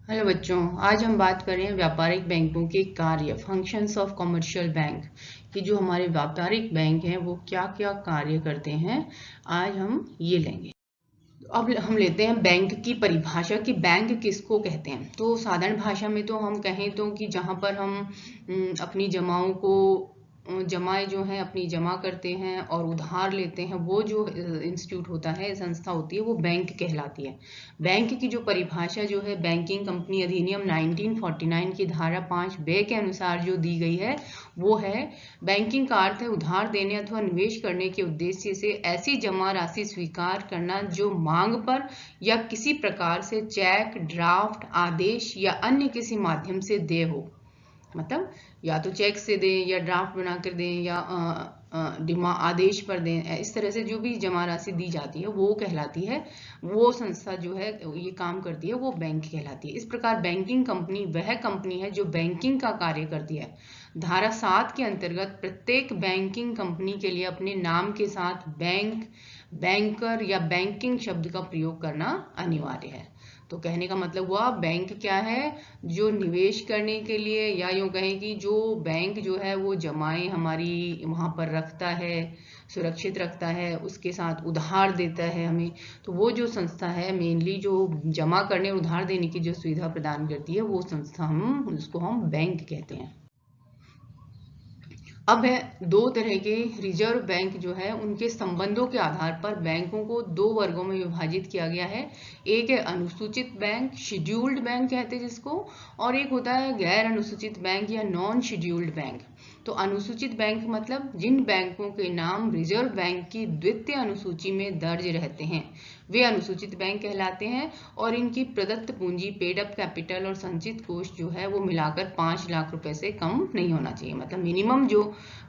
Hello बच्चों, आज हम बात कर रहे हैं व्यापारिक बैंकों के कार्य, फंक्शंस ऑफ कमर्शियल बैंक कि जो हमारे व्यापारिक बैंक हैं वो क्या क्या कार्य करते हैं। आज हम ये लेंगे। अब हम लेते हैं बैंक की परिभाषा कि बैंक किसको कहते हैं। तो साधारण भाषा में तो हम कहें तो कि जहाँ पर हम अपनी जमाओं को जमाएं जो हैं अपनी जमा करते हैं और उधार लेते हैं, वो जो इंस्टीट्यूट होता है, संस्था होती है, वो बैंक कहलाती है। बैंक की जो परिभाषा जो है बैंकिंग कंपनी अधिनियम 1949 की धारा 5(ब) के अनुसार जो दी गई है वो है, बैंकिंग का अर्थ है उधार देने अथवा निवेश करने के उद्देश्य से ऐसी जमा राशि स्वीकार करना जो मांग पर या किसी प्रकार से चेक, ड्राफ्ट, आदेश या अन्य किसी माध्यम से देय हो। मतलब या तो चेक से दें या ड्राफ्ट बना कर दें या आदेश पर दें, इस तरह से जो भी जमा राशि दी जाती है वो कहलाती है। वो संस्था जो है ये काम करती है वो बैंक कहलाती है। इस प्रकार बैंकिंग कंपनी वह कंपनी है जो बैंकिंग का कार्य करती है। धारा 7 के अंतर्गत प्रत्येक बैंकिंग कंपनी के लिए अपने नाम के साथ बैंक, बैंकर या बैंकिंग शब्द का प्रयोग करना अनिवार्य है। तो कहने का मतलब हुआ बैंक क्या है, जो निवेश करने के लिए या यूं कहें कि जो बैंक जो है वो जमाएं हमारी वहां पर रखता है, सुरक्षित रखता है, उसके साथ उधार देता है हमें। तो वो जो संस्था है मेनली जो जमा करने और उधार देने की जो सुविधा प्रदान करती है वो संस्था हम उसको हम बैंक कहते हैं। अब है दो तरह के रिजर्व बैंक जो है उनके संबंधों के आधार पर बैंकों को दो वर्गों में विभाजित किया गया है। एक है अनुसूचित बैंक, शेड्यूल्ड बैंक कहते हैं जिसको, और एक होता है गैर अनुसूचित बैंक या नॉन शेड्यूल्ड बैंक। तो अनुसूचित बैंक मतलब जिन बैंकों के नाम रिजर्व बैंक की द्वितीय अनुसूची में दर्ज रहते हैं वे अनुसूचित बैंक कहलाते हैं, और इनकी प्रदत्त पूंजी, पेड अप कैपिटल और संचित कोष जो है वो मिलाकर 5 लाख रुपए से कम नहीं होना चाहिए। मतलब मिनिमम जो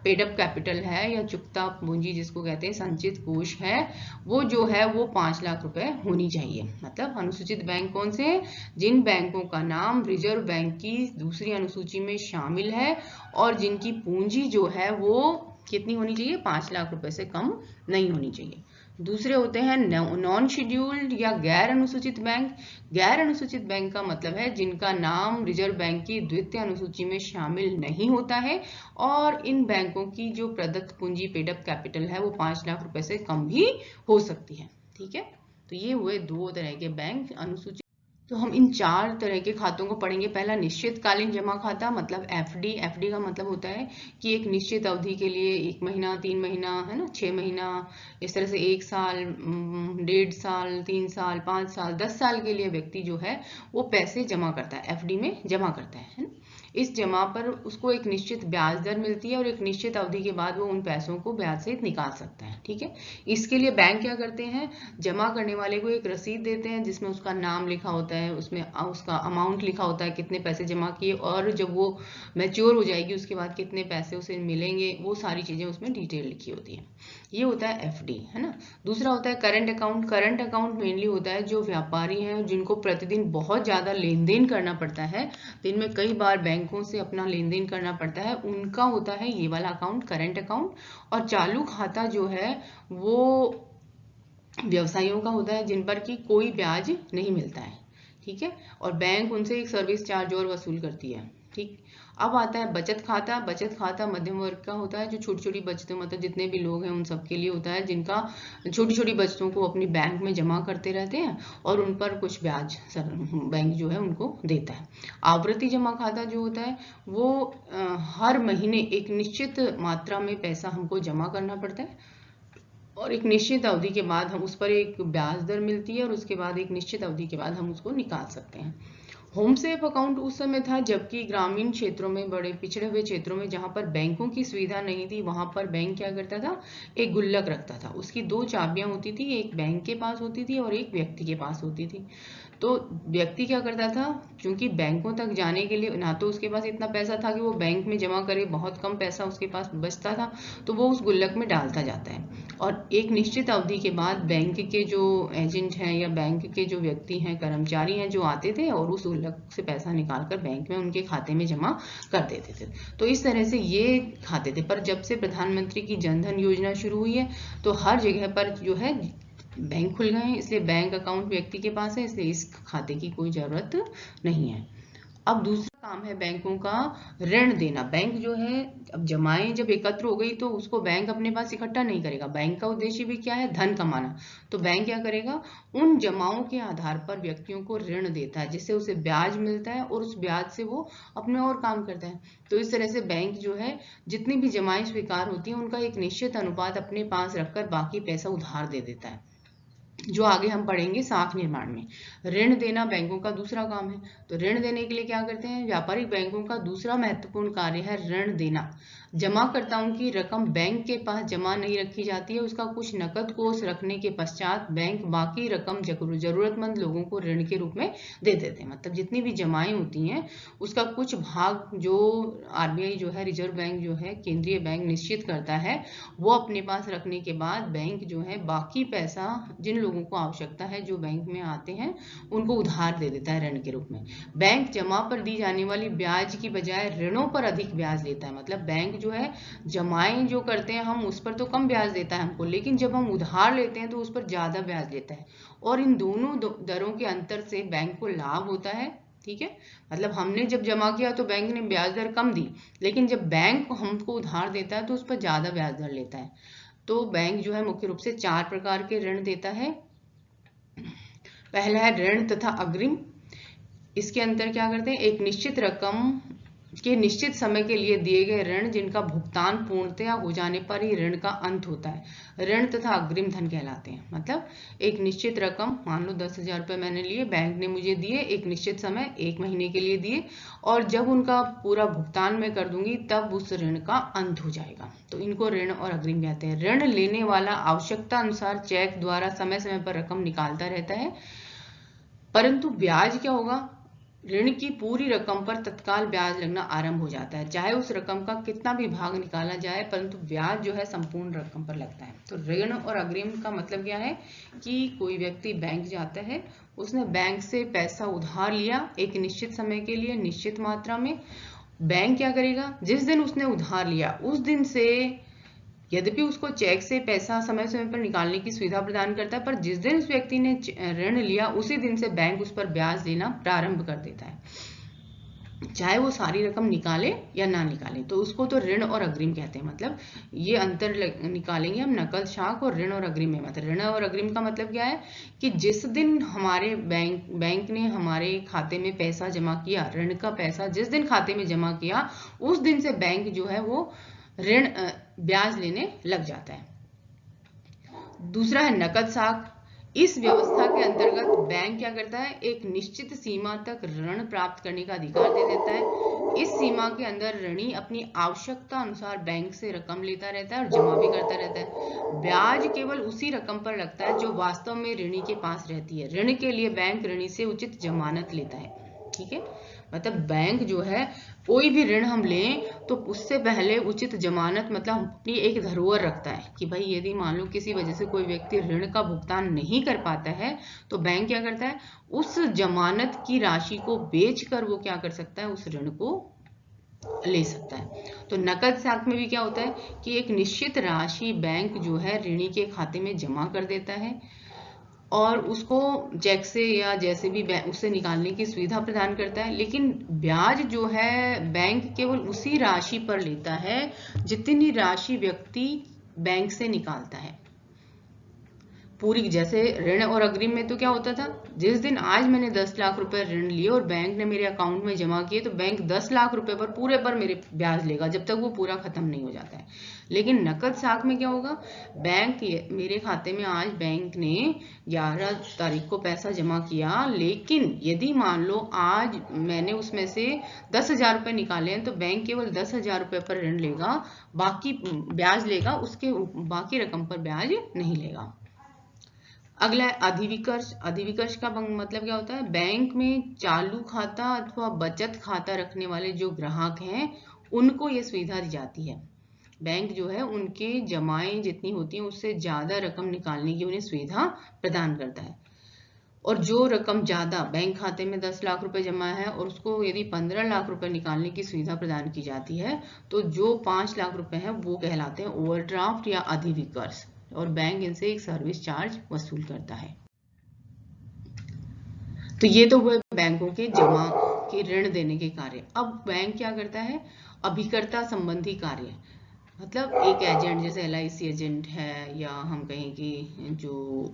पेड अप कैपिटल है या चुकता पूंजी जिसको कहते हैं संचित कोष है, वो जो है वो 5 लाख रुपए होनी चाहिए। मतलब अनुसूचित बैंक कौन से हैं, जिन बैंकों का नाम रिजर्व बैंक की दूसरी अनुसूची में शामिल है और जिनकी पूंजी जो है वो कितनी होनी चाहिए, 5 लाख रुपए से कम नहीं होनी चाहिए। दूसरे होते हैं नॉन शेड्यूल्ड या गैर अनुसूचित बैंक। गैर अनुसूचित बैंक का मतलब है जिनका नाम रिजर्व बैंक की द्वितीय अनुसूची में शामिल नहीं होता है और इन बैंकों की जो प्रदत्त पूंजी, पेड अप कैपिटल है वो 5 लाख रुपए से कम भी हो सकती है। ठीक है, तो ये हुए दो तरह के बैंक, अनुसूचित। तो हम इन 4 तरह के खातों को पढ़ेंगे। पहला निश्चितकालीन जमा खाता, मतलब एफडी। एफडी का मतलब होता है कि एक निश्चित अवधि के लिए 1 महीना, 3 महीना, है ना, 6 महीना, इस तरह से 1 साल, 1.5 साल, 3 साल, 5 साल, 10 साल के लिए व्यक्ति जो है वो पैसे जमा करता है, एफडी में जमा करता है ना। इस जमा पर उसको एक निश्चित ब्याज दर मिलती है और एक निश्चित अवधि के बाद वो उन पैसों को ब्याज सहित निकाल सकता है। ठीक है, इसके लिए बैंक क्या करते हैं, जमा करने वाले को एक रसीद देते हैं जिसमें उसका नाम लिखा होता है, उसमें उसका अमाउंट लिखा होता है, कितने पैसे जमा किए, और जब वो मैच्योर हो जाएगी उसके बाद कितने पैसे उसे मिलेंगे, वो सारी चीजें उसमें डिटेल लिखी होती है। ये होता है एफडी, है ना। दूसरा होता है current account. Current account mainly होता है जो व्यापारी हैं जिनको प्रतिदिन बहुत ज्यादा लेन देन करना पड़ता है, दिन में कई बार बैंकों से अपना लेन देन करना पड़ता है, उनका होता है ये वाला अकाउंट, करंट अकाउंट। और चालू खाता जो है वो व्यवसायियों का होता है जिन पर कि कोई ब्याज नहीं मिलता है। ठीक है, और बैंक उनसे एक सर्विस चार्ज और वसूल करती है। ठीक, अब आता है बचत खाता। बचत खाता मध्यम वर्ग का होता है, जो छोटी छोटी बचतें, मतलब जितने भी लोग हैं उन सबके लिए होता है जिनका छोटी छोटी बचतों को अपनी बैंक में जमा करते रहते हैं और उन पर कुछ ब्याज बैंक जो है उनको देता है। आवर्ती जमा खाता जो होता है वो हर महीने एक निश्चित मात्रा में पैसा हमको जमा करना पड़ता है और एक निश्चित अवधि के बाद हम उस पर एक ब्याज दर मिलती है और उसके बाद एक निश्चित अवधि के बाद हम उसको निकाल सकते हैं। होम सेफ अकाउंट उस समय था जबकि ग्रामीण क्षेत्रों में, बड़े पिछड़े हुए क्षेत्रों में जहां पर बैंकों की सुविधा नहीं थी, वहां पर बैंक क्या करता था, एक गुल्लक रखता था। उसकी 2 चाबियां होती थी, एक बैंक के पास होती थी और एक व्यक्ति के पास होती थी। तो व्यक्ति क्या करता था, क्योंकि बैंकों तक जाने के लिए ना तो उसके पास इतना पैसा था कि वो बैंक में जमा करे, बहुत कम पैसा उसके पास बचता था, तो वो उस गुल्लक में डालता जाता है और एक निश्चित अवधि के बाद बैंक के जो एजेंट हैं या बैंक के जो व्यक्ति हैं, कर्मचारी हैं, जो आते थे और उस गुल्लक से पैसा निकाल कर बैंक में उनके खाते में जमा कर देते थे। तो इस तरह से ये खाते थे। पर जब से प्रधानमंत्री की जनधन योजना शुरू हुई है तो हर जगह पर जो है बैंक खुल गए हैं, इसलिए बैंक अकाउंट व्यक्ति के पास है, इसलिए इस खाते की कोई जरूरत नहीं है। अब दूसरा काम है बैंकों का ऋण देना। बैंक जो है, अब जमाएं जब एकत्र हो गई तो उसको बैंक अपने पास इकट्ठा नहीं करेगा। बैंक का उद्देश्य भी क्या है? धन कमाना। तो बैंक क्या करेगा? उन जमाओं के आधार पर व्यक्तियों को ऋण देता है, जिससे उसे ब्याज मिलता है और उस ब्याज से वो अपने और काम करता है। तो इस तरह से बैंक जो है जितनी भी जमाएं स्वीकार होती हैं उनका एक निश्चित अनुपात अपने पास रखकर बाकी पैसा उधार दे देता है, जो आगे हम पढ़ेंगे साख निर्माण में। ऋण देना बैंकों का दूसरा काम है। तो ऋण देने के लिए क्या करते हैं? व्यापारिक बैंकों का दूसरा महत्वपूर्ण कार्य है ऋण देना। जमाकर्ताओं की रकम बैंक के पास जमा नहीं रखी जाती है, उसका कुछ नकद कोष रखने के पश्चात बैंक बाकी रकम जरूरतमंद लोगों को ऋण के रूप में दे देते हैं। मतलब जितनी भी जमाएं होती हैं उसका कुछ भाग जो आरबीआई जो है, रिजर्व बैंक जो है, केंद्रीय बैंक निश्चित करता है, वो अपने पास रखने के बाद बैंक जो है बाकी पैसा जिन लोगों को आवश्यकता है, जो बैंक में आते हैं, उनको उधार दे देता है ऋण के रूप में। बैंक जमा पर दी जाने वाली ब्याज की बजाय ऋणों पर अधिक ब्याज लेता है। मतलब बैंक जो है जमाएं जो करते हैं हम, उस पर तो कम ब्याज देता है हमको, लेकिन जब हम उधार लेते हैं तो उस पर ज्यादा ब्याज लेता है। और इन दोनों दरों के अंतर से बैंक को लाभ होता है। ठीक है, मतलब हमने जब जमा किया तो बैंक ने ब्याज दर कम दी, लेकिन जब बैंक हमको उधार देता है तो उस पर ज्यादा ब्याज दर लेता है। तो बैंक जो है मुख्य रूप से 4 प्रकार के ऋण देता है। पहला है ऋण तथा अग्रिम। इसके अंदर क्या करते हैं? एक निश्चित रकम के निश्चित समय के लिए दिए गए ऋण जिनका भुगतान पूर्णतया हो जाने पर ही ऋण का अंत होता है, ऋण तथा अग्रिम धन कहलाते हैं। मतलब एक निश्चित रकम, मान लो 10,000 रुपये मैंने लिए, बैंक ने मुझे दिए, एक निश्चित समय 1 महीने के लिए दिए, और जब उनका पूरा भुगतान मैं कर दूंगी तब उस ऋण का अंत हो जाएगा। तो इनको ऋण और अग्रिम कहते हैं। ऋण लेने वाला आवश्यकता अनुसार चेक द्वारा समय समय पर रकम निकालता रहता है, परंतु ब्याज क्या होगा? ऋण की पूरी रकम पर तत्काल ब्याज लगना आरंभ हो जाता है, चाहे उस रकम का कितना भी भाग निकाला जाए, परंतु ब्याज जो है संपूर्ण रकम पर लगता है। तो ऋण और अग्रिम का मतलब क्या है कि कोई व्यक्ति बैंक जाता है, उसने बैंक से पैसा उधार लिया एक निश्चित समय के लिए, निश्चित मात्रा में। बैंक क्या करेगा? जिस दिन उसने उधार लिया उस दिन से, यद्यपि उसको चेक से पैसा समय समय पर निकालने की सुविधा प्रदान करता है, पर जिस दिन उस व्यक्ति ने ऋण लिया उसी दिन से बैंक उस पर ब्याज देना प्रारंभ कर देता है, चाहे वो सारी रकम निकाले या ना निकाले। तो उसको तो ऋण और अग्रिम कहते हैं। मतलब ये अंतर निकालेंगे हम नकद साख और ऋण और अग्रिम में। मतलब ऋण और अग्रिम का मतलब क्या है कि जिस दिन हमारे बैंक ने हमारे खाते में पैसा जमा किया, ऋण का पैसा जिस दिन खाते में जमा किया, उस दिन से बैंक जो है वो ऋण ब्याज लेने लग जाता है। दूसरा है नकद साख। इस व्यवस्था के अंतर्गत बैंक क्या करता है? एक निश्चित सीमा तक ऋण प्राप्त करने का अधिकार दे देता है। इस सीमा के अंदर ऋणी अपनी आवश्यकता अनुसार बैंक से रकम लेता रहता है और जमा भी करता रहता है। ब्याज केवल उसी रकम पर लगता है जो वास्तव में ऋणी के पास रहती है। ऋण के लिए बैंक ऋणी से उचित जमानत लेता है। ठीक है, मतलब बैंक जो है कोई भी ऋण हम लें तो उससे पहले उचित जमानत, मतलब अपनी एक धरोहर रखता है कि भाई यदि मान लो किसी वजह से कोई व्यक्ति ऋण का भुगतान नहीं कर पाता है तो बैंक क्या करता है? उस जमानत की राशि को बेचकर वो क्या कर सकता है? उस ऋण को ले सकता है। तो नकद साख में भी क्या होता है कि एक निश्चित राशि बैंक जो है ऋणी के खाते में जमा कर देता है और उसको चेक से या जैसे भी उससे निकालने की सुविधा प्रदान करता है, लेकिन ब्याज जो है बैंक केवल उसी राशि पर लेता है जितनी राशि व्यक्ति बैंक से निकालता है पूरी। जैसे ऋण और अग्रिम में तो क्या होता था, जिस दिन आज मैंने 10 लाख रुपए ऋण लिए और बैंक ने मेरे अकाउंट में जमा किए तो बैंक 10 लाख रुपए पर पूरे पर मेरे ब्याज लेगा जब तक वो पूरा खत्म नहीं हो जाता है। लेकिन नकद साख में क्या होगा? बैंक मेरे खाते में आज बैंक ने 11 तारीख को पैसा जमा किया, लेकिन यदि मान लो आज मैंने उसमें से 10,000 रुपए निकाले हैं तो बैंक केवल 10,000 रुपए पर ऋण लेगा, बाकी ब्याज लेगा, उसके बाकी रकम पर ब्याज नहीं लेगा। अगला है अधिविकर्ष। अधिविकर्ष का मतलब क्या होता है? बैंक में चालू खाता अथवा बचत खाता रखने वाले जो ग्राहक हैं उनको ये सुविधा दी जाती है। बैंक जो है उनके जमाएं जितनी होती हैं उससे ज्यादा रकम निकालने की उन्हें सुविधा प्रदान करता है। और जो रकम ज्यादा, बैंक खाते में 10 लाख रुपए जमा है और उसको यदि 15 लाख रुपए निकालने की सुविधा प्रदान की जाती है तो जो 5 लाख रुपए हैं वो कहलाते हैं ओवरड्राफ्ट या अधिविकर्ष। और बैंक इनसे एक सर्विस चार्ज वसूल करता है। तो ये तो हुए बैंकों के जमा के ऋण देने के कार्य। अब बैंक क्या करता है, अभिकर्ता संबंधी कार्य, मतलब एक एजेंट जैसे LIC एजेंट है, या हम कहें कि जो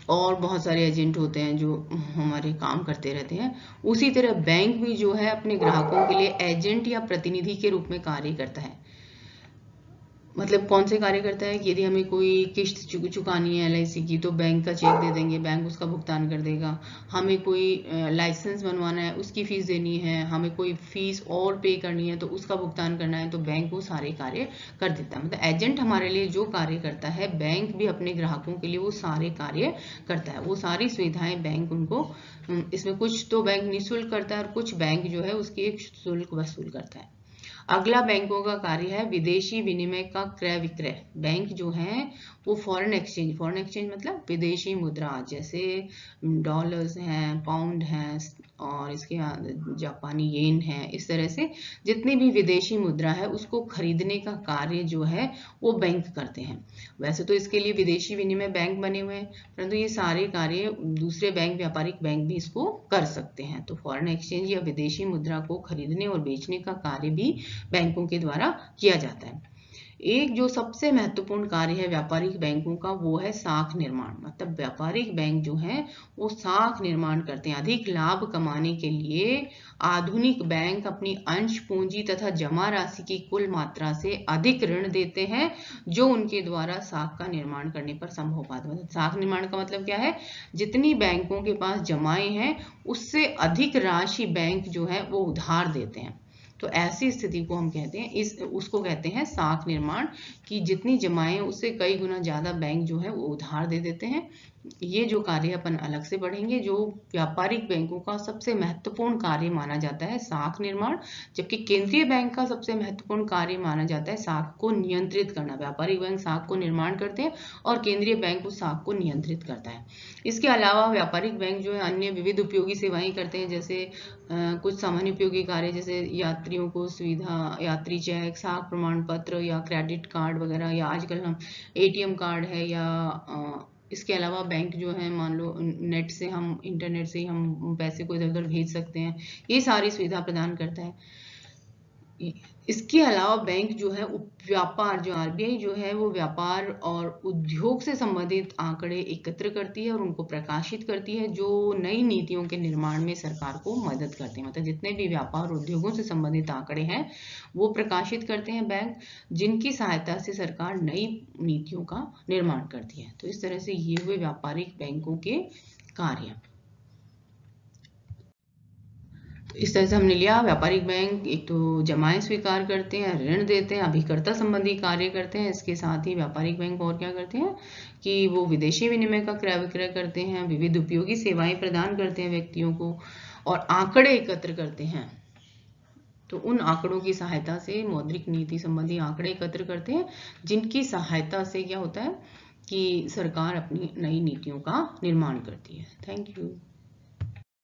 और बहुत सारे एजेंट होते हैं जो हमारे काम करते रहते हैं, उसी तरह बैंक भी जो है अपने ग्राहकों के लिए एजेंट या प्रतिनिधि के रूप में कार्य करता है। मतलब कौन से कार्य करता है, यदि हमें कोई किस्त चुकानी है LIC की तो बैंक का चेक दे देंगे, बैंक उसका भुगतान कर देगा। हमें कोई लाइसेंस बनवाना है, उसकी फीस देनी है, हमें कोई फीस और पे करनी है तो उसका भुगतान करना है, तो बैंक वो सारे कार्य कर देता है। मतलब एजेंट हमारे लिए जो कार्य करता है, बैंक भी अपने ग्राहकों के लिए वो सारे कार्य करता है। वो सारी सुविधाएं बैंक उनको, इसमें कुछ तो बैंक निःशुल्क करता है और कुछ बैंक जो है उसकी एक शुल्क वसूल करता है। अगला बैंकों का कार्य है विदेशी विनिमय का क्रय विक्रय। बैंक जो है वो फॉरेन एक्सचेंज मतलब विदेशी मुद्रा, जैसे डॉलर्स हैं, पाउंड हैं, और इसके जापानी येन है, इस तरह से जितनी भी विदेशी मुद्रा है उसको खरीदने का कार्य जो है वो बैंक करते हैं। वैसे तो इसके लिए विदेशी विनिमय बैंक बने हुए हैं, परंतु ये सारे कार्य दूसरे बैंक, व्यापारिक बैंक भी इसको कर सकते हैं। तो फॉरेन एक्सचेंज या विदेशी मुद्रा को खरीदने और बेचने का कार्य भी बैंकों के द्वारा किया जाता है। एक जो सबसे महत्वपूर्ण कार्य है व्यापारिक बैंकों का, वो है साख निर्माण। मतलब व्यापारिक बैंक जो है वो साख निर्माण करते हैं। अधिक लाभ कमाने के लिए आधुनिक बैंक अपनी अंश पूंजी तथा जमा राशि की कुल मात्रा से अधिक ऋण देते हैं, जो उनके द्वारा साख का निर्माण करने पर संभव हो पाता है। मतलब साख निर्माण का मतलब क्या है, जितनी बैंकों के पास जमाएं हैं उससे अधिक राशि बैंक जो है वो उधार देते हैं। तो ऐसी स्थिति को हम कहते हैं, उसको कहते हैं साख निर्माण, कि जितनी जमाएं उससे कई गुना ज्यादा बैंक जो है वो उधार दे देते हैं। ये जो कार्य अपन अलग से पढ़ेंगे। जो व्यापारिक बैंकों का सबसे महत्वपूर्ण कार्य माना जाता है साख निर्माण, जबकि केंद्रीय बैंक का सबसे महत्वपूर्ण कार्य माना जाता है साख को नियंत्रित करना। व्यापारिक बैंक साख को निर्माण करते हैं और केंद्रीय बैंक उस साख को नियंत्रित करता है। इसके अलावा व्यापारिक बैंक जो है अन्य विविध उपयोगी सेवाएं करते हैं, जैसे कुछ सामान्य उपयोगी कार्य, जैसे यात्रियों को सुविधा, यात्री चेक, साख प्रमाण पत्र या क्रेडिट कार्ड वगैरह, या आजकल हम ATM कार्ड है, या इसके अलावा बैंक जो है मान लो नेट से हम, इंटरनेट से हम पैसे को इधर उधर भेज सकते हैं, ये सारी सुविधा प्रदान करता है। इसके अलावा बैंक जो है व्यापार, जो RBI जो है वो व्यापार और उद्योग से संबंधित आंकड़े एकत्र करती है और उनको प्रकाशित करती है, जो नई नीतियों के निर्माण में सरकार को मदद करते हैं। मतलब जितने भी व्यापार उद्योगों से संबंधित आंकड़े हैं वो प्रकाशित करते हैं बैंक, जिनकी सहायता से सरकार नई नीतियों का निर्माण करती है। तो इस तरह से ये हुए व्यापारिक बैंकों के कार्य। इस तरह से हमने लिया, व्यापारिक बैंक एक तो जमाएं स्वीकार करते हैं, ऋण देते हैं, अभिकर्ता संबंधी कार्य करते हैं। इसके साथ ही व्यापारिक बैंक और क्या करते हैं कि वो विदेशी विनिमय का क्रय विक्रय करते हैं, विविध उपयोगी सेवाएं प्रदान करते हैं व्यक्तियों को, और आंकड़े एकत्र करते हैं। तो उन आंकड़ों की सहायता से, मौद्रिक नीति संबंधी आंकड़े एकत्र करते हैं, जिनकी सहायता से क्या होता है कि सरकार अपनी नई नीतियों का निर्माण करती है। Thank you.